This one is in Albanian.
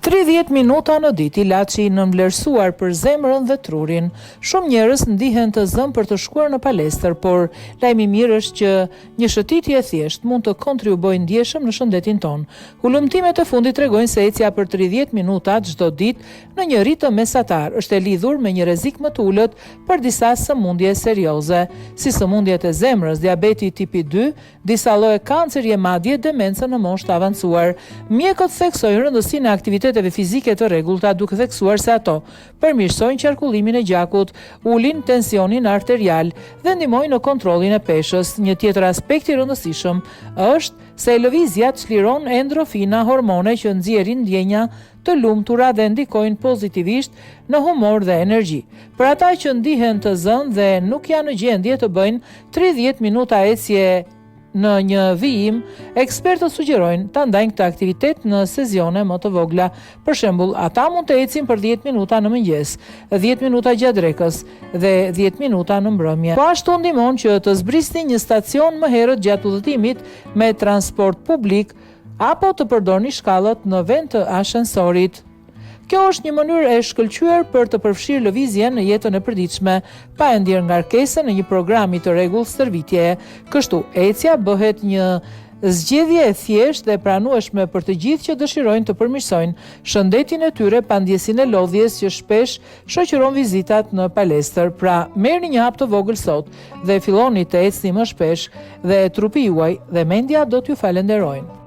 30 minuta në ditë ilaçi në vlerësuar për zemrën dhe trurin. Shumë njerëz ndihen të zënë për të shkuar në palestër, por lajmi i mirë është që një shëtitje e thjeshtë mund të kontribuojë ndjeshëm në shëndetin ton. Hulumtimet e fundit tregojnë se ecja për 30 minuta çdo ditë në një ritëm mesatar është e lidhur me një rrezik më të ulët për disa sëmundje serioze, si sëmundjet e zemrës, diabeti tipi 2, disa lloje kanceri e madje, demencën në moshë të avancuar. Mjekët theksojnë rëndësinë e aktiviteteve fizike të rregullta, duke theksuar se ato përmirësojnë qarkullimin e gjakut, ulin tensionin arterial dhe ndihmojnë në kontrollin e peshës. Një tjetër aspekt i rëndësishëm është se lëvizja çliron endorfina, hormone që nxjerrin ndjenja të lumtura dhe ndikojnë pozitivisht në humor dhe energji. Për ata që ndihen të zënë dhe nuk janë në gjendje të bëjnë 30 minuta ecje në një vijim, ekspertët sugjerojnë ta ndajnë këtë aktivitet në sezione më të vogla. Për shembull, ata mund të ecin për 10 minuta në mëngjes, 10 minuta gjatë drekës dhe 10 minuta në mbrëmje. Po ashtu ndihmon që të zbrisni një stacion më herët gjatë udhëtimit me transport publik apo të përdorni shkallët në vend të ashensorit. Kjo është një mënyrë e shkëlqyer për të përfshirë lëvizjen në jetën e përditshme, pa e ndier ngarkesën në një programi të rregull stërvitjeje. Kështu, ecja bëhet një zgjedhje e thjeshtë dhe pranueshme për të gjithë që dëshirojnë të përmirësojnë shëndetin e tyre pa ndjesinë e lodhjes që shpesh shoqëron vizitat në palestër. Pra, merrni një hap të vogël sot dhe filloni të ecni më shpesh dhe trupi juaj dhe mendja do t'ju falenderojnë.